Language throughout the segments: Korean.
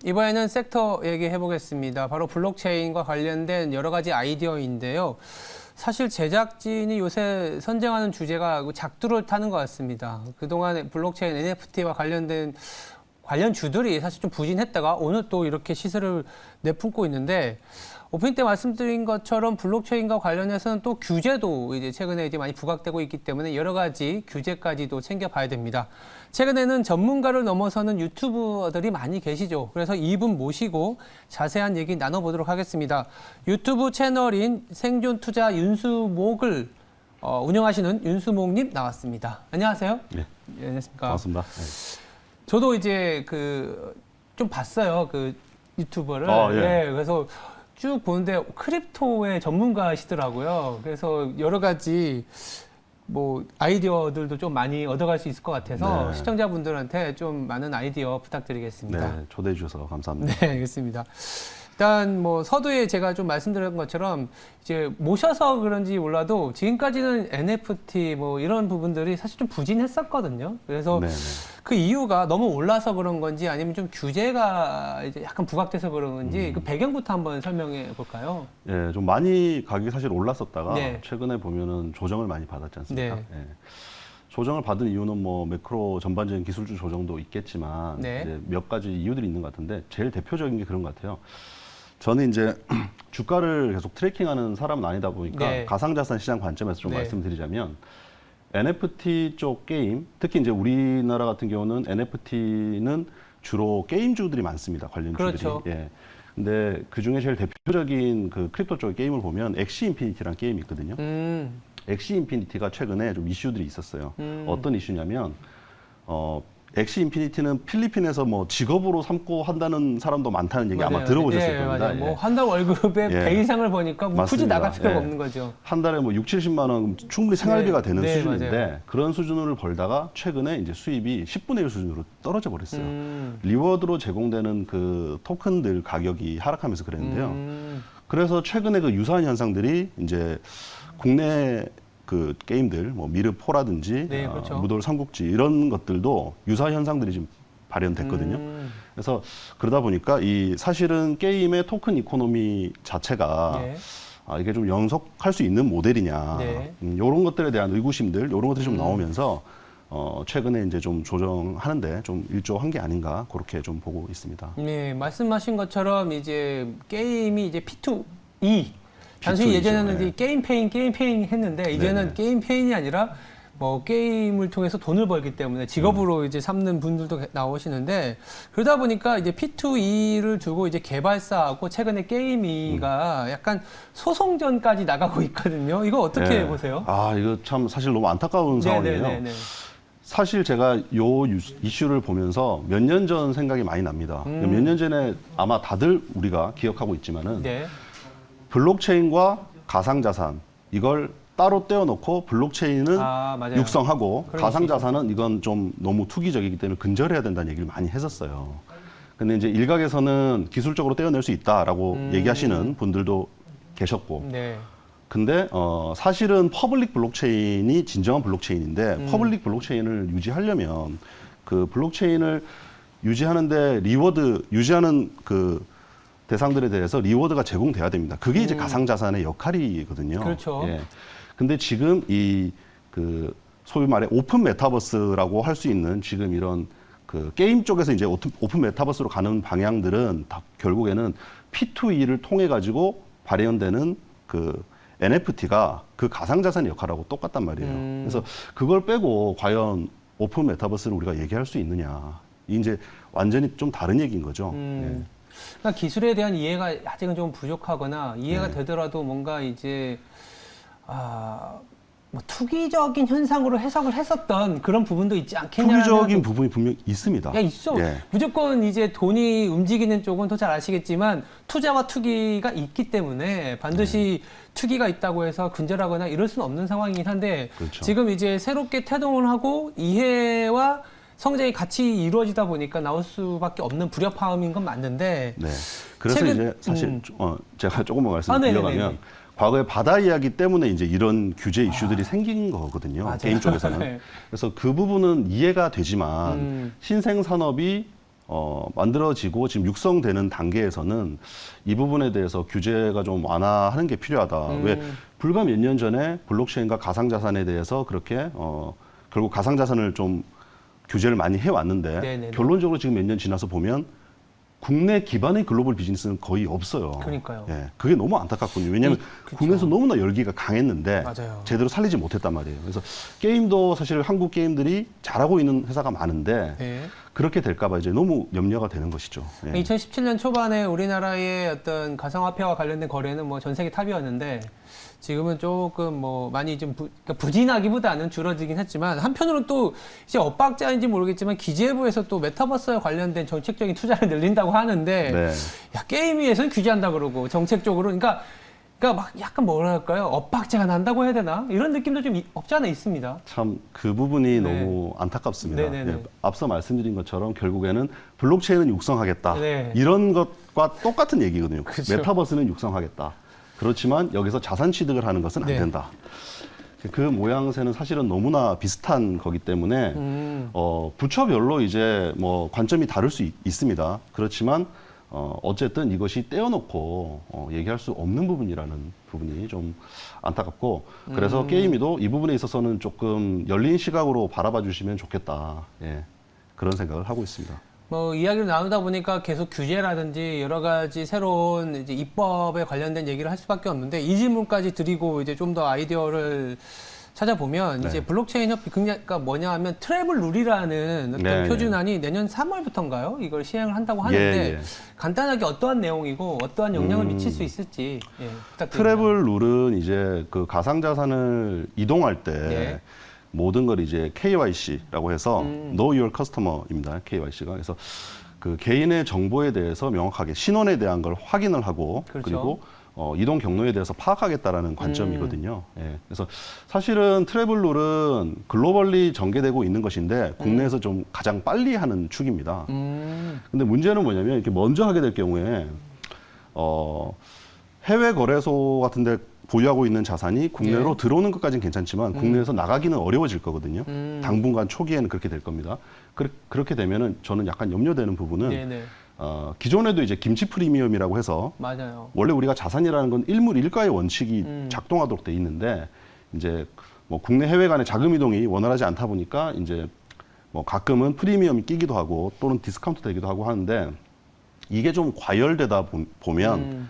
이번에는 섹터 얘기해 보겠습니다. 바로 블록체인과 관련된 여러 가지 아이디어인데요. 사실 제작진이 요새 선정하는 주제가 작두를 타는 것 같습니다. 그동안 블록체인 NFT와 관련된 관련주들이 사실 좀 부진했다가 오늘 또 이렇게 시세를 내뿜고 있는데, 오프닝 때 말씀드린 것처럼 블록체인과 관련해서는 또 규제도 이제 최근에 이제 많이 부각되고 있기 때문에 여러 가지 규제까지도 챙겨봐야 됩니다. 최근에는 전문가를 넘어서는 유튜버들이 많이 계시죠. 그래서 이분 모시고 자세한 얘기 나눠보도록 하겠습니다. 유튜브 채널인 생존투자 윤수목을 운영하시는 윤수목님 나왔습니다. 안녕하세요. 네. 네, 안녕하십니까. 반갑습니다. 네. 저도 이제 좀 봤어요. 그 유튜버를. 예. 네, 그래서 쭉 보는데 크립토의 전문가시더라고요. 그래서 여러 가지 뭐 아이디어들도 좀 많이 얻어갈 수 있을 것 같아서 네. 시청자분들한테 좀 많은 아이디어 부탁드리겠습니다. 네, 초대해 주셔서 감사합니다. 네, 알겠습니다. 일단 뭐 서두에 제가 좀 말씀드린 것처럼 이제 모셔서 그런지 몰라도 지금까지는 NFT 뭐 이런 부분들이 사실 좀 부진했었거든요. 그래서 네네. 그 이유가 너무 올라서 그런 건지 아니면 좀 규제가 이제 약간 부각돼서 그런 건지 그 배경부터 한번 설명해 볼까요? 예, 좀 많이 가격이 사실 올랐었다가 네. 최근에 보면은 조정을 많이 받았지 않습니까? 네. 예. 조정을 받은 이유는 뭐 매크로 전반적인 기술주 조정도 있겠지만 네. 이제 몇 가지 이유들이 있는 것 같은데 제일 대표적인 게 그런 것 같아요. 저는 이제 주가를 계속 트래킹하는 사람은 아니다 보니까 네. 가상자산 시장 관점에서 좀 네. 말씀드리자면 NFT 쪽 게임, 특히 이제 우리나라 같은 경우는 NFT는 주로 게임주들이 많습니다. 관련주들이. 그렇죠. 예. 근데 그 중에 제일 대표적인 그 크립토 쪽 게임을 보면 엑시 인피니티라는 게임이 있거든요. 엑시 인피니티가 최근에 좀 이슈들이 있었어요. 어떤 이슈냐면, 엑시 인피니티는 필리핀에서 뭐 직업으로 삼고 한다는 사람도 많다는 얘기 맞아요. 아마 들어보셨을 네, 겁니다. 맞아요. 예. 뭐 한 달 월급에 예. 배 이상을 버니까 뭐 굳이 맞습니다. 나갈 필요가 예. 없는 거죠. 한 달에 뭐 6, 70만 원 충분히 생활비가 네. 되는 네, 수준인데 맞아요. 그런 수준을 벌다가 최근에 이제 수입이 10분의 1 수준으로 떨어져 버렸어요. 리워드로 제공되는 그 토큰들 가격이 하락하면서 그랬는데요. 그래서 최근에 그 유사한 현상들이 이제 국내 그 게임들 뭐 미르4라든지 네, 그렇죠. 무돌 삼국지 이런 것들도 유사 현상들이 지금 발현됐거든요. 그래서 그러다 보니까 이 사실은 게임의 토큰 이코노미 자체가 네. 이게 좀 연속할 수 있는 모델이냐 네. 이런 것들에 대한 의구심들 이런 것들이 좀 나오면서 최근에 이제 좀 조정하는데 좀 일조한 게 아닌가 그렇게 좀 보고 있습니다. 네, 말씀하신 것처럼 이제 게임이 이제 P2E 단순히 P2E 죠. 예전에는 네. 이제 게임 페인 했는데 이제는 네네. 게임 페인이 아니라 뭐 게임을 통해서 돈을 벌기 때문에 직업으로 이제 삼는 분들도 나오시는데 그러다 보니까 이제 P2E를 두고 이제 개발사하고 최근에 게임이가 약간 소송전까지 나가고 있거든요. 이거 어떻게 네. 보세요? 이거 참 사실 너무 안타까운 상황이에요. 네네네. 사실 제가 요 이슈를 보면서 몇 년 전 생각이 많이 납니다. 몇 년 전에 아마 다들 우리가 기억하고 있지만은 네. 블록체인과 가상자산 이걸 따로 떼어놓고 블록체인은 맞아요. 육성하고 그런 가상자산은 이건 좀 너무 투기적이기 때문에 근절해야 된다는 얘기를 많이 했었어요. 근데 이제 일각에서는 기술적으로 떼어낼 수 있다라고 얘기하시는 분들도 계셨고 네. 근데 사실은 퍼블릭 블록체인이 진정한 블록체인인데 퍼블릭 블록체인을 유지하려면 그 블록체인을 유지하는데 유지하는 그 대상들에 대해서 리워드가 제공돼야 됩니다. 그게 이제 가상자산의 역할이거든요. 그렇죠. 예. 근데 지금 그 소위 말해 오픈 메타버스라고 할 수 있는 지금 이런 그 게임 쪽에서 이제 오픈 메타버스로 가는 방향들은 다 결국에는 P2E를 통해 가지고 발현되는 그 NFT가 그 가상자산의 역할하고 똑같단 말이에요. 그래서 그걸 빼고 과연 오픈 메타버스를 우리가 얘기할 수 있느냐. 이제 완전히 좀 다른 얘기인 거죠. 예. 그러니까 기술에 대한 이해가 아직은 좀 부족하거나 이해가 네. 되더라도 뭔가 이제 뭐 투기적인 현상으로 해석을 했었던 그런 부분도 있지 않겠냐. 투기적인 부분이 분명 있습니다. 야, 있어. 예. 무조건 이제 돈이 움직이는 쪽은 더 잘 아시겠지만 투자와 투기가 있기 때문에 반드시 투기가 있다고 해서 근절하거나 이럴 수는 없는 상황이긴 한데 그렇죠. 지금 이제 새롭게 태동을 하고 이해와 성장이 같이 이루어지다 보니까 나올 수밖에 없는 불협화음인 건 맞는데 네. 그래서 최근- 이제 사실 제가 조금만 네네네네. 말씀드리려면 과거에 바다 이야기 때문에 이제 이런 규제 이슈들이 생긴 거거든요. 맞아요. 게임 쪽에서는. 네. 그래서 그 부분은 이해가 되지만 신생 산업이 만들어지고 지금 육성되는 단계에서는 이 부분에 대해서 규제가 좀 완화하는 게 필요하다. 왜 불과 몇 년 전에 블록체인과 가상자산에 대해서 그렇게 결국 가상자산을 좀 규제를 많이 해왔는데 네네네. 결론적으로 지금 몇 년 지나서 보면 국내 기반의 글로벌 비즈니스는 거의 없어요. 그러니까요. 예, 그게 너무 안타깝거든요. 왜냐하면 그쵸. 국내에서 너무나 열기가 강했는데 맞아요. 제대로 살리지 못했단 말이에요. 그래서 게임도 사실 한국 게임들이 잘하고 있는 회사가 많은데 네. 그렇게 될까봐 이제 너무 염려가 되는 것이죠. 예. 2017년 초반에 우리나라의 어떤 가상화폐와 관련된 거래는 뭐 전 세계 탑이었는데 지금은 조금 뭐 많이 좀 그러니까 부진하기보다는 줄어들긴 했지만 한편으로는 또 이제 엇박자인지 모르겠지만 기재부에서 또 메타버스와 관련된 정책적인 투자를 늘린다고 하는데 네. 야 게임위에서는 규제한다 그러고 정책적으로 그러니까 막 약간 뭐랄까요 엇박자가 난다고 해야 되나 이런 느낌도 좀 없지 않아 있습니다. 참 그 부분이 네. 너무 안타깝습니다. 네네네. 예, 앞서 말씀드린 것처럼 결국에는 블록체인은 육성하겠다. 네. 이런 것과 똑같은 얘기거든요. 그렇죠. 메타버스는 육성하겠다. 그렇지만 여기서 자산 취득을 하는 것은 안 네. 된다. 그 모양새는 사실은 너무나 비슷한 거기 때문에 부처별로 이제 뭐 관점이 다를 수 있습니다. 그렇지만 어쨌든 이것이 떼어놓고 얘기할 수 없는 부분이라는 부분이 좀 안타깝고 그래서 게임이도 이 부분에 있어서는 조금 열린 시각으로 바라봐 주시면 좋겠다. 예, 그런 생각을 하고 있습니다. 뭐 이야기를 나누다 보니까 계속 규제라든지 여러 가지 새로운 이제 입법에 관련된 얘기를 할 수밖에 없는데 이 질문까지 드리고 이제 좀 더 아이디어를 찾아보면 네. 이제 블록체인 협회 그러니까 뭐냐 하면 트래블 룰이라는 어떤 네, 표준안이 내년 3월부터인가요? 이걸 시행을 한다고 하는데 예, 예. 간단하게 어떠한 내용이고 어떠한 영향을 미칠 수 있을지 예, 부탁드립니다. 트래블 룰은 이제 그 가상자산을 이동할 때 네. 모든 걸 이제 KYC라고 해서 Know Your Customer입니다. KYC가. 그래서 그 개인의 정보에 대해서 명확하게 신원에 대한 걸 확인을 하고 그렇죠. 그리고 이동 경로에 대해서 파악하겠다라는 관점이거든요. 예. 그래서 사실은 트래블 룰은 글로벌리 전개되고 있는 것인데 국내에서 좀 가장 빨리 하는 축입니다. 근데 문제는 뭐냐면 이렇게 먼저 하게 될 경우에 해외 거래소 같은데 보유하고 있는 자산이 국내로 예. 들어오는 것까지는 괜찮지만 국내에서 나가기는 어려워질 거거든요. 당분간 초기에는 그렇게 될 겁니다. 그렇게 되면은 저는 약간 염려되는 부분은 네네 기존에도 이제 김치 프리미엄이라고 해서 맞아요. 원래 우리가 자산이라는 건 일물 일가의 원칙이 작동하도록 돼 있는데 이제 뭐 국내 해외 간의 자금 이동이 원활하지 않다 보니까 이제 뭐 가끔은 프리미엄이 끼기도 하고 또는 디스카운트 되기도 하고 하는데 이게 좀 과열되다 보면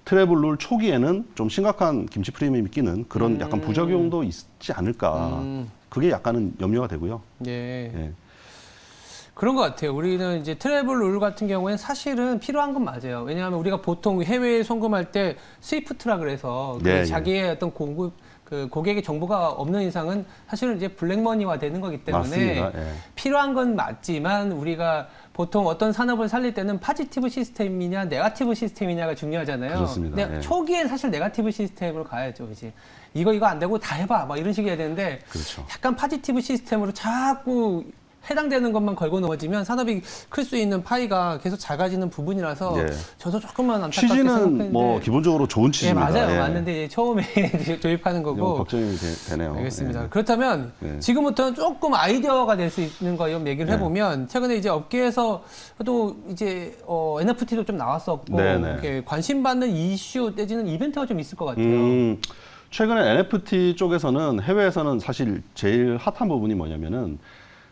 트래블 룰 초기에는 좀 심각한 김치 프리미엄이 끼는 그런 약간 부작용도 있지 않을까. 그게 약간은 염려가 되고요. 예. 예. 그런 것 같아요. 우리는 이제 트래블 룰 같은 경우에는 사실은 필요한 건 맞아요. 왜냐하면 우리가 보통 해외에 송금할 때 스위프트라 그래서 그 네, 자기의 어떤 공급 그 고객의 정보가 없는 이상은 사실은 이제 블랙머니화 되는 거기 때문에 맞습니다. 예. 필요한 건 맞지만 우리가 보통 어떤 산업을 살릴 때는 파지티브 시스템이냐 네거티브 시스템이냐가 중요하잖아요. 그렇습니다. 근데 예. 초기엔 사실 네거티브 시스템으로 가야죠. 이제 이거 안 되고 다 해봐 막 이런 식이 해야 되는데 그렇죠. 약간 파지티브 시스템으로 자꾸 해당되는 것만 걸고 넘어지면 산업이 클 수 있는 파이가 계속 작아지는 부분이라서 예. 저도 조금만 안타깝게 취지는 생각했는데 뭐 기본적으로 좋은 예, 취지입니다. 맞아요. 예. 맞는데 이제 처음에 도입하는 좀 거고 걱정이 되네요. 알겠습니다. 예. 그렇다면 네. 지금부터는 조금 아이디어가 될 수 있는 거 좀 얘기를 네. 해보면 최근에 이제 업계에서도 이제 NFT도 좀 나왔었고 네, 네. 이렇게 관심 받는 이슈 떼지는 이벤트가 좀 있을 것 같아요. 최근에 NFT 쪽에서는 해외에서는 사실 제일 핫한 부분이 뭐냐면은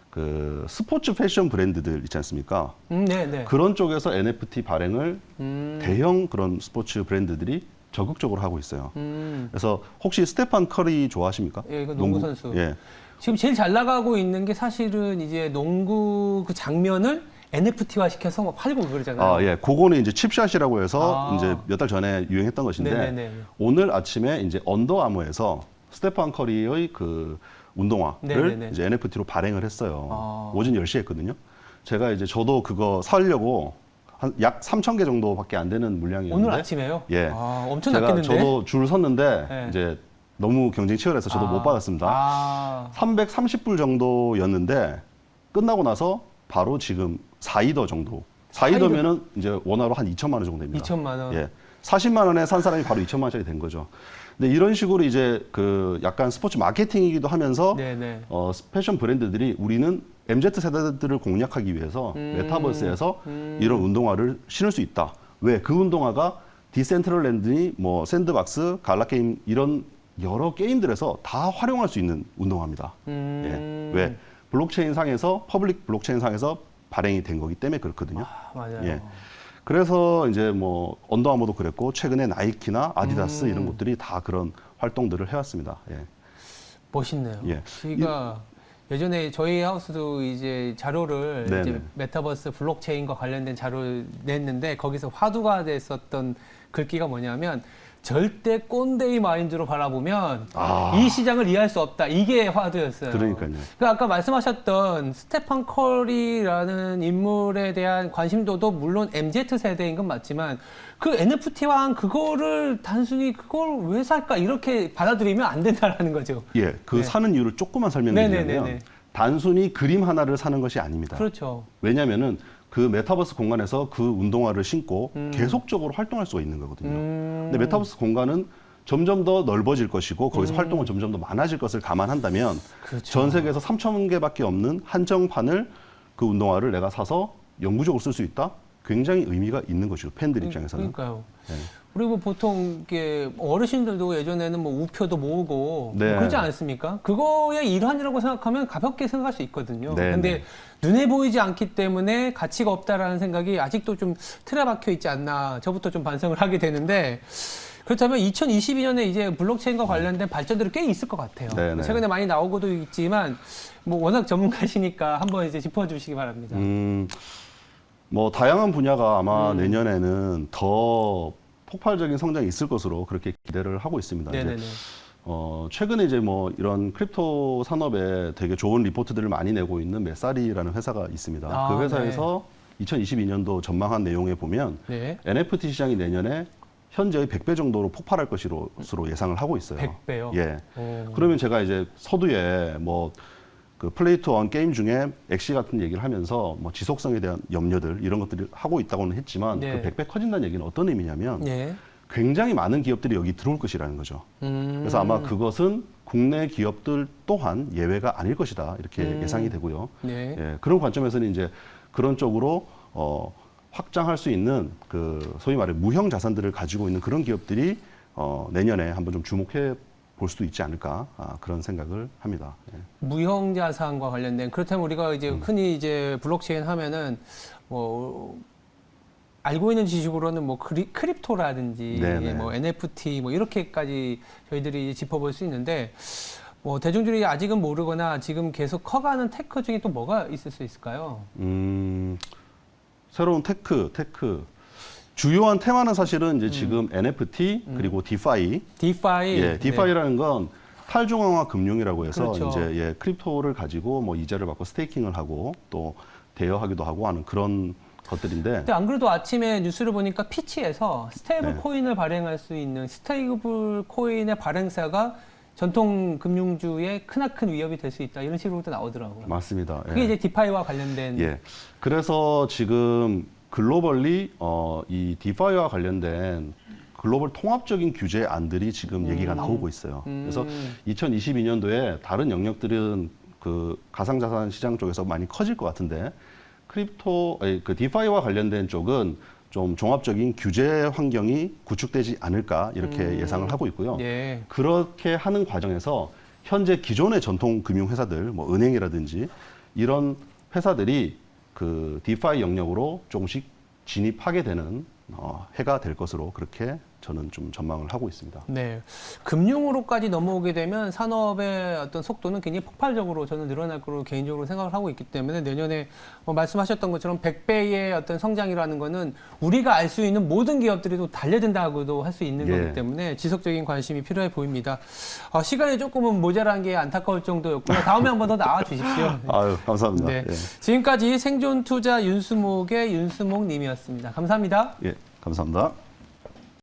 그 스포츠 패션 브랜드들 있지 않습니까? 네. 그런 쪽에서 NFT 발행을 음. 대형 그런 스포츠 브랜드들이 적극적으로 하고 있어요. 음. 그래서 혹시 스테판 커리 좋아하십니까? 예, 그 농구 선수. 예. 지금 제일 잘 나가고 있는 게 사실은 이제 농구 그 장면을 NFT화 시켜서 막 팔고 그러잖아요. 아, 예. 그거는 이제 칩샷이라고 해서 아. 이제 몇 달 전에 유행했던 것인데 네네네. 오늘 아침에 이제 언더아머에서 스테판 커리의 그 운동화를 네네네. 이제 NFT로 발행을 했어요. 아. 오전 10시에 했거든요. 제가 이제 저도 그거 사려고 한 약 3,000개 정도밖에 안 되는 물량이었는데 오늘 아침에요? 예. 아, 엄청 제가 낚였는데? 저도 줄 섰는데 네. 이제 너무 경쟁이 치열해서 저도 못 받았습니다. 아. 330불 정도였는데 끝나고 나서 바로 지금 4이더 정도. 4이더면은 이제 원화로 한 2천만 원 정도 됩니다. 2천만 원. 예. 40만 원에 산 사람이 바로 2천만 원짜리 된 거죠. 근데 이런 식으로 이제 그 약간 스포츠 마케팅이기도 하면서 네네. 패션 브랜드들이 우리는 MZ 세대들을 공략하기 위해서 메타버스에서 이런 운동화를 신을 수 있다. 왜? 그 운동화가 디센트럴랜드니 뭐 샌드박스, 갈라게임 이런 여러 게임들에서 다 활용할 수 있는 운동화입니다. 예. 왜? 블록체인 상에서 퍼블릭 블록체인 상에서 발행이 된 거기 때문에 그렇거든요. 맞아요. 예. 그래서 이제 뭐 언더아머도 그랬고 최근에 나이키나 아디다스 이런 곳들이 다 그런 활동들을 해왔습니다. 예. 멋있네요. 예. 저희가 예전에 저희 하우스도 이제 자료를 네네. 이제 메타버스 블록체인과 관련된 자료를 냈는데 거기서 화두가 됐었던 글귀가 뭐냐면 절대 꼰대의 마인드로 바라보면 이 시장을 이해할 수 없다. 이게 화두였어요. 그러니까요. 그러니까 아까 말씀하셨던 스테판 커리라는 인물에 대한 관심도도 물론 MZ 세대인 건 맞지만 그 NFT와 그거를 단순히 그걸 왜 살까 이렇게 받아들이면 안 된다라는 거죠. 예, 그 네. 사는 이유를 조금만 설명드리면 네네네네. 단순히 그림 하나를 사는 것이 아닙니다. 그렇죠. 왜냐하면은 그 메타버스 공간에서 그 운동화를 신고 계속적으로 활동할 수가 있는 거거든요. 근데 메타버스 공간은 점점 더 넓어질 것이고 거기서 활동은 점점 더 많아질 것을 감안한다면 그렇죠. 전 세계에서 3천 개밖에 없는 한정판을 그 운동화를 내가 사서 영구적으로 쓸 수 있다? 굉장히 의미가 있는 것이죠. 팬들 입장에서는. 그러니까요. 네. 그리고 보통 이게 어르신들도 예전에는 뭐 우표도 모으고 네. 뭐 그러지 않습니까? 그거의 일환이라고 생각하면 가볍게 생각할 수 있거든요. 네, 근데 네. 눈에 보이지 않기 때문에 가치가 없다라는 생각이 아직도 좀 틀에 박혀 있지 않나. 저부터 좀 반성을 하게 되는데 그렇다면 2022년에 이제 블록체인과 관련된 발전들이 꽤 있을 것 같아요. 네, 네. 최근에 많이 나오고도 있지만 뭐 워낙 전문가시니까 한번 이제 짚어주시기 바랍니다. 뭐 다양한 분야가 아마 내년에는 더 폭발적인 성장이 있을 것으로 그렇게 기대를 하고 있습니다. 네네네. 이제 최근에 이제 뭐 이런 크립토 산업에 되게 좋은 리포트들을 많이 내고 있는 메사리라는 회사가 있습니다. 아, 그 회사에서 2022년도 전망한 내용에 보면 네. NFT 시장이 내년에 현재의 100배 정도로 폭발할 것으로 예상을 하고 있어요. 100배요? 예. 그러면 제가 이제 서두에 뭐 그 플레이 투 원 게임 중에 엑시 같은 얘기를 하면서 뭐 지속성에 대한 염려들 이런 것들을 하고 있다고는 했지만 네. 그 100배 커진다는 얘기는 어떤 의미냐면 네. 굉장히 많은 기업들이 여기 들어올 것이라는 거죠. 그래서 아마 그것은 국내 기업들 또한 예외가 아닐 것이다 이렇게 예상이 되고요. 네. 예, 그런 관점에서는 이제 그런 쪽으로 확장할 수 있는 그 소위 말해 무형 자산들을 가지고 있는 그런 기업들이 내년에 한번 좀 주목해 볼 수도 있지 않을까 그런 생각을 합니다. 예. 무형 자산과 관련된 그렇다면 우리가 이제 흔히 이제 블록체인 하면은 뭐 알고 있는 지식으로는 뭐 크립토라든지 네네. 뭐 NFT 뭐 이렇게까지 저희들이 짚어볼 수 있는데 뭐 대중들이 아직은 모르거나 지금 계속 커가는 테크 중에 또 뭐가 있을 수 있을까요? 새로운 테크 주요한 테마는 사실은 이제 지금 NFT 그리고 디파이. 디파이. 예, 디파이라는 건 탈중앙화 금융이라고 해서 그렇죠. 이제 예, 크립토를 가지고 뭐 이자를 받고 스테이킹을 하고 또 대여하기도 하고 하는 그런 것들인데. 근데 안 그래도 아침에 뉴스를 보니까 피치에서 스테이블 네. 코인을 발행할 수 있는 스테이블 코인의 발행사가 전통 금융주의 크나큰 위협이 될 수 있다 이런 식으로도 나오더라고요. 맞습니다. 그게 예. 이제 디파이와 관련된. 예. 그래서 지금 글로벌리 이 디파이와 관련된 글로벌 통합적인 규제안들이 지금 얘기가 나오고 있어요. 그래서 2022년도에 다른 영역들은 그 가상자산 시장 쪽에서 많이 커질 것 같은데 그 디파이와 관련된 쪽은 좀 종합적인 규제 환경이 구축되지 않을까 이렇게 예상을 하고 있고요. 예. 그렇게 하는 과정에서 현재 기존의 전통 금융 회사들, 뭐 은행이라든지 이런 회사들이 그 디파이 영역으로 조금씩 진입하게 되는 해가 될 것으로 그렇게 저는 좀 전망을 하고 있습니다. 네. 금융으로까지 넘어오게 되면 산업의 어떤 속도는 굉장히 폭발적으로 저는 늘어날 거로 개인적으로 생각을 하고 있기 때문에 내년에 뭐 말씀하셨던 것처럼 100배의 어떤 성장이라는 거는 우리가 알 수 있는 모든 기업들이 또 달려든다고도 할 수 있는 예. 거기 때문에 지속적인 관심이 필요해 보입니다. 시간이 조금은 모자란 게 안타까울 정도였고요. 다음에 한 번 더 나와 주십시오. 아유, 감사합니다. 네. 예. 지금까지 생존투자 윤수목의 윤수목 님이었습니다. 감사합니다. 예, 감사합니다.